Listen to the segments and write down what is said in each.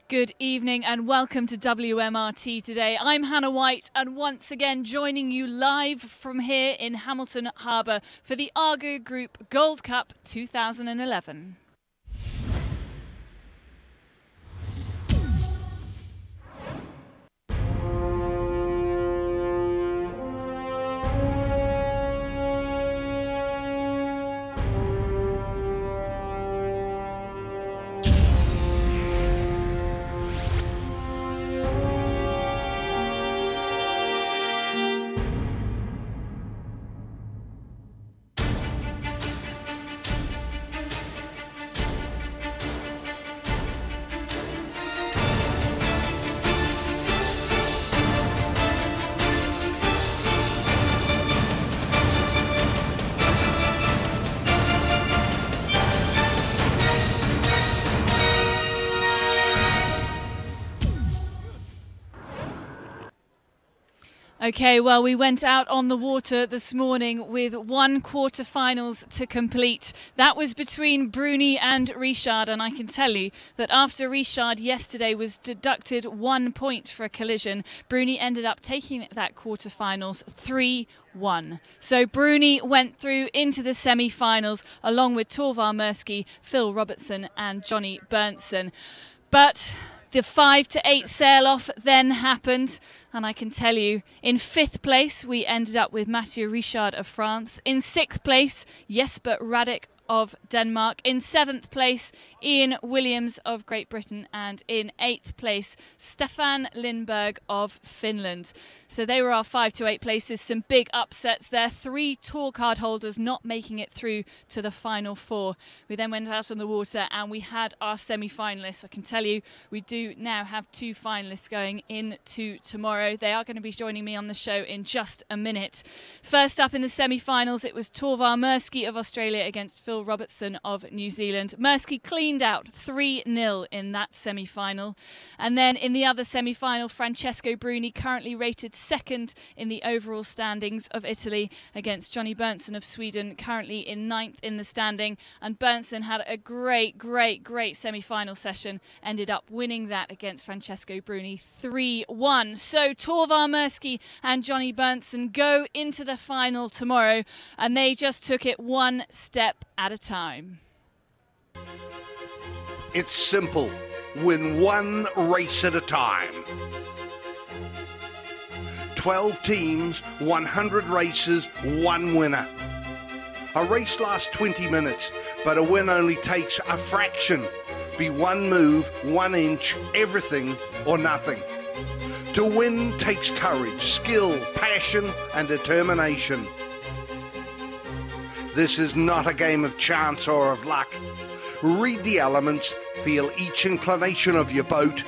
Good evening and welcome to WMRT today. I'm Hannah White and once again joining you live from here in Hamilton Harbour for the Argo Group Gold Cup 2011. Okay, well, we went out on the water this morning with one quarter-finals to complete. That was between Bruni and Richard, and I can tell you that after Richard yesterday was deducted 1 point for a collision, Bruni ended up taking that quarter-finals 3-1. So Bruni went through into the semi-finals along with Torvar, Mirsky, Phil Robertson and Johnie Berntsson. But the 5-8 sail-off then happened, and I can tell you, in 5th place we ended up with Mathieu Richard of France. In 6th place, Jesper Radek of Denmark. In 7th place, Ian Williams of Great Britain. And in 8th place, Stefan Lindberg of Finland. So they were our 5-8 places. Some big upsets there. 3 tour card holders not making it through to the final 4. We then went out on the water and we had our semi-finalists. I can tell you, we do now have 2 finalists going into tomorrow. They are going to be joining me on the show in just a minute. First up in the semi-finals, it was Torvar Mirsky of Australia against Phil Robertson of New Zealand. Mirsky cleaned out 3-0 in that semi-final. And then in the other semi-final, Francesco Bruni, currently rated 2nd in the overall standings of Italy, against Johnie Berntsson of Sweden, currently in 9th in the standing. And Berntsson had a great semi-final session, ended up winning that against Francesco Bruni 3-1. So Torvar Mirsky and Johnie Berntsson go into the final tomorrow, and they just took it one step at a time. It's simple. Win one race at a time. 12 teams, 100 races, one winner. A race lasts 20 minutes, but a win only takes a fraction. Be one move, 1 inch, everything or nothing. To win takes courage, skill, passion and determination. This is not a game of chance or of luck. Read the elements, feel each inclination of your boat,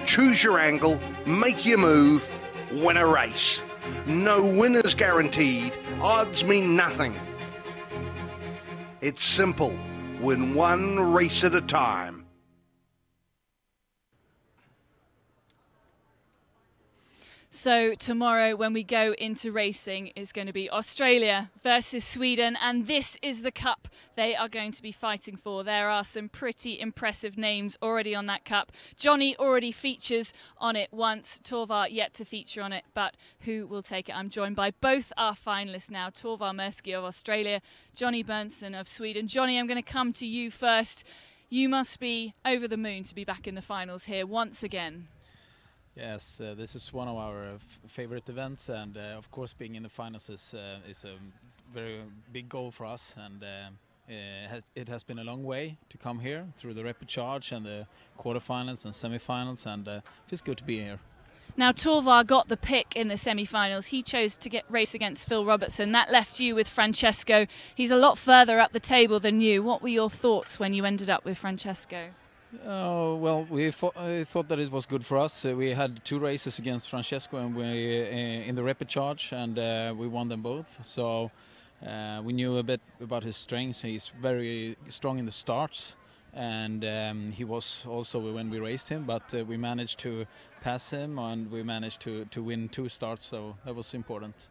choose your angle, make your move, win a race. No winners guaranteed, odds mean nothing. It's simple, win one race at a time. So tomorrow when we go into racing is going to be Australia versus Sweden, and this is the cup they are going to be fighting for. There are some pretty impressive names already on that cup. Johnie already features on it once, Torvar yet to feature on it, but who will take it? I'm joined by both our finalists now, Torvar Mirsky of Australia, Johnie Berntsson of Sweden. Johnie, I'm going to come to you first. You must be over the moon to be back in the finals here once again. Yes, this is one of our favorite events, and of course being in the finals is a very big goal for us, and it has been a long way to come here through the rapid charge and the quarterfinals and semi-finals, and it feels good to be here. Now Torvar got the pick in the semi-finals. He chose to race against Phil Robertson. That left you with Francesco. He's a lot further up the table than you. What were your thoughts when you ended up with Francesco? Well, we thought that it was good for us. We had 2 races against Francesco, and we in the rapid charge, and we won them both. So we knew a bit about his strengths. He's very strong in the starts, and he was also when we raced him. But we managed to pass him, and we managed to win 2 starts. So that was important.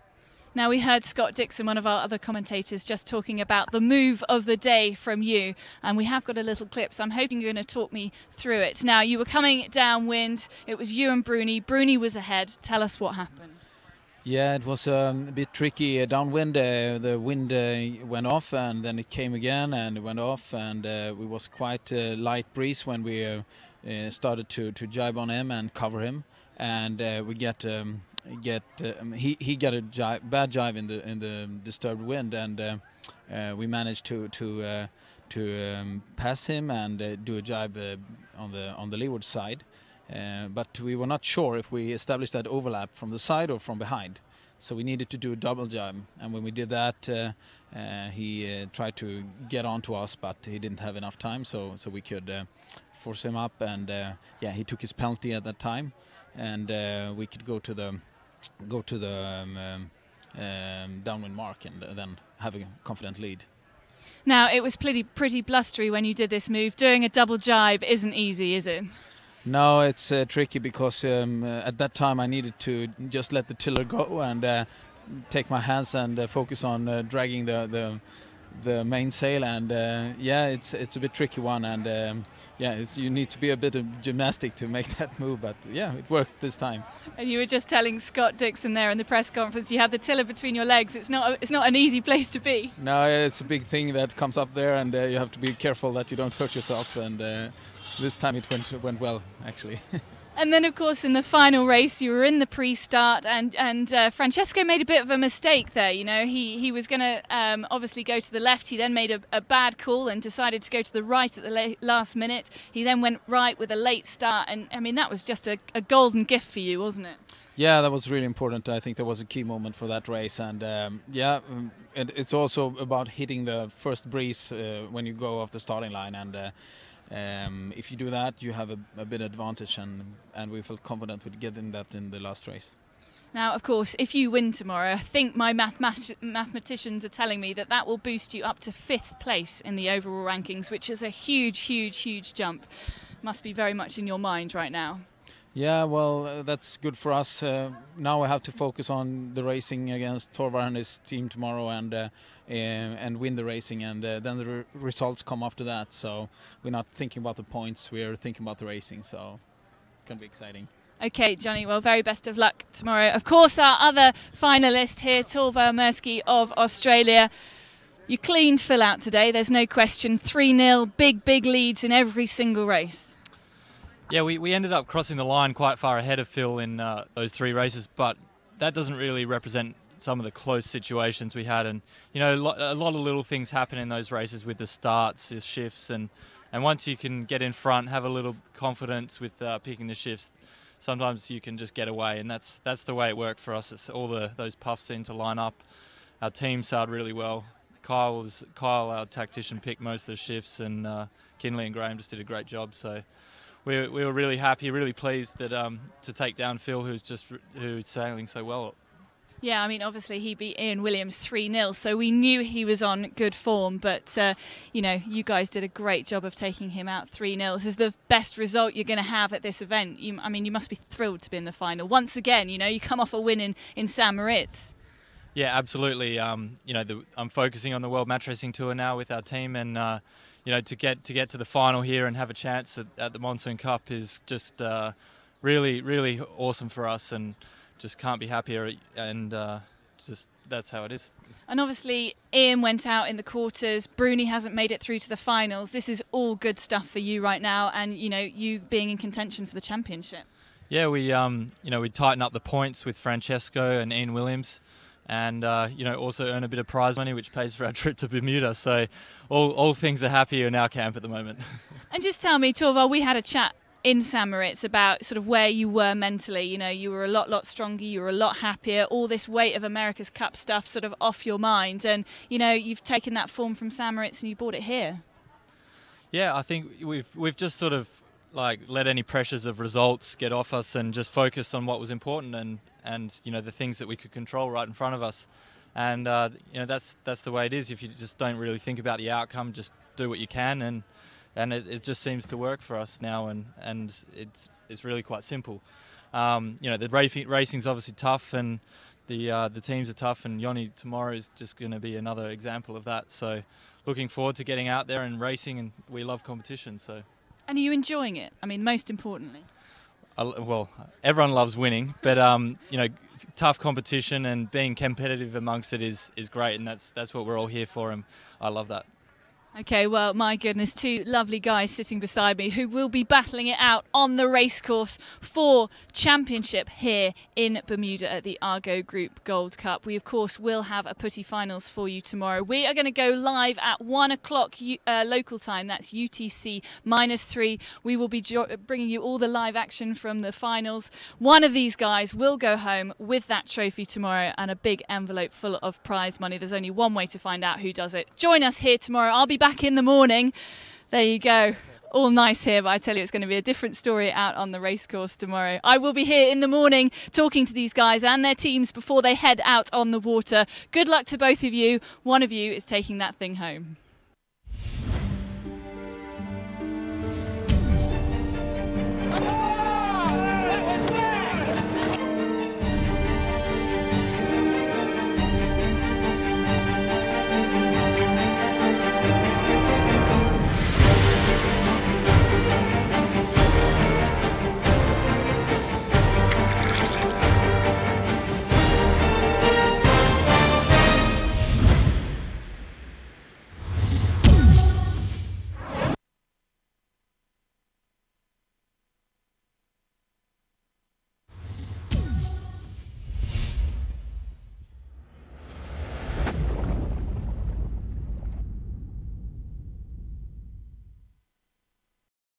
Now, we heard Scott Dixon, one of our other commentators, just talking about the move of the day from you, and we have got a little clip, so I'm hoping you're going to talk me through it. Now, you were coming downwind, it was you and Bruni. Bruni was ahead. Tell us what happened. Yeah, it was a bit tricky downwind. The wind went off, and then it came again and it went off, and it was quite a light breeze when we started to jibe on him and cover him, and we he got a bad jibe in the disturbed wind, and we managed to pass him and do a jibe on the leeward side. But we were not sure if we established that overlap from the side or from behind. So we needed to do a double jibe. And when we did that, he tried to get onto us, but he didn't have enough time, so we could force him up. And yeah, he took his penalty at that time, and we could go to the downwind mark and then have a confident lead. Now, it was pretty blustery when you did this move. Doing a double jibe isn't easy, is it? No, it's tricky because at that time I needed to just let the tiller go and take my hands and focus on dragging the mainsail, and yeah, it's a bit tricky one, and yeah, you need to be a bit of gymnastic to make that move, but yeah, it worked this time. And you were just telling Scott Dixon there in the press conference, you had the tiller between your legs. It's not an easy place to be. No, it's a big thing that comes up there, and you have to be careful that you don't hurt yourself, and this time it went well, actually. And then, of course, in the final race, you were in the pre-start, and Francesco made a bit of a mistake there. You know, he was going to obviously go to the left. He then made a bad call and decided to go to the right at the last minute. He then went right with a late start, and I mean, that was just a golden gift for you, wasn't it? Yeah, that was really important. I think that was a key moment for that race, and yeah, it's also about hitting the first breeze when you go off the starting line, and if you do that, you have a bit advantage, and we felt confident with getting that in the last race. Now, of course, if you win tomorrow, I think my mathematicians are telling me that will boost you up to 5th place in the overall rankings, which is a huge jump. Must be very much in your mind right now. Yeah, well, that's good for us. Now we have to focus on the racing against Torvar and his team tomorrow, and win the racing, and then the results come after that. So we're not thinking about the points, we're thinking about the racing, so it's going to be exciting. Okay, Johnie, well, very best of luck tomorrow. Of course, our other finalist here, Torvar Mirsky of Australia. You cleaned Phil out today, there's no question. 3-0, big leads in every single race. Yeah, we ended up crossing the line quite far ahead of Phil in those 3 races, but that doesn't really represent some of the close situations we had. And you know, a lot of little things happen in those races with the starts, the shifts, and once you can get in front, have a little confidence with picking the shifts, sometimes you can just get away, and that's the way it worked for us. It's all those puffs seemed to line up. Our team sailed really well. Kyle, our tactician, picked most of the shifts, and Kinley and Graham just did a great job. So we were really happy, really pleased that to take down Phil, who's sailing so well. Yeah, I mean, obviously he beat Ian Williams 3-0, so we knew he was on good form, but you know, you guys did a great job of taking him out 3-0. This is the best result you're going to have at this event. I mean, you must be thrilled to be in the final. Once again, you know, you come off a win in St. Moritz. Yeah, absolutely. You know, I'm focusing on the World Match Racing Tour now with our team, and you know, to get to the final here and have a chance at the Monsoon Cup is just really awesome for us, and just can't be happier, and just that's how it is. And obviously Ian went out in the quarters, Bruni hasn't made it through to the finals. This is all good stuff for you right now, and you know, you being in contention for the championship. Yeah, we you know, we tighten up the points with Francesco and Ian Williams, and you know, also earn a bit of prize money, which pays for our trip to Bermuda. So all things are happy in our camp at the moment. And just tell me, Torvar, we had a chat in St. Moritz about sort of where you were mentally. You know, you were a lot stronger, you were a lot happier, all this weight of America's Cup stuff sort of off your mind, and you know, you've taken that form from St. Moritz and you brought it here. Yeah, I think we've just sort of like let any pressures of results get off us and just focused on what was important, and you know, the things that we could control right in front of us. And you know, that's the way it is. If you just don't really think about the outcome, just do what you can, and it just seems to work for us now, and it's really quite simple. You know, the racing's obviously tough, and the teams are tough, and Johnie tomorrow is just going to be another example of that. So looking forward to getting out there and racing, and we love competition. So. And are you enjoying it? I mean, most importantly. Well, everyone loves winning, but you know, tough competition and being competitive amongst it is great, and that's what we're all here for, and I love that. Okay, well, my goodness, two lovely guys sitting beside me who will be battling it out on the racecourse for championship here in Bermuda at the Argo Group Gold Cup. We, of course, will have a putty finals for you tomorrow. We are going to go live at 1 o'clock local time. That's UTC -3. We will be bringing you all the live action from the finals. One of these guys will go home with that trophy tomorrow and a big envelope full of prize money. There's only one way to find out who does it. Join us here tomorrow. I'll be back in the morning. There you go. All nice here, but I tell you, it's going to be a different story out on the racecourse tomorrow. I will be here in the morning talking to these guys and their teams before they head out on the water. Good luck to both of you. One of you is taking that thing home.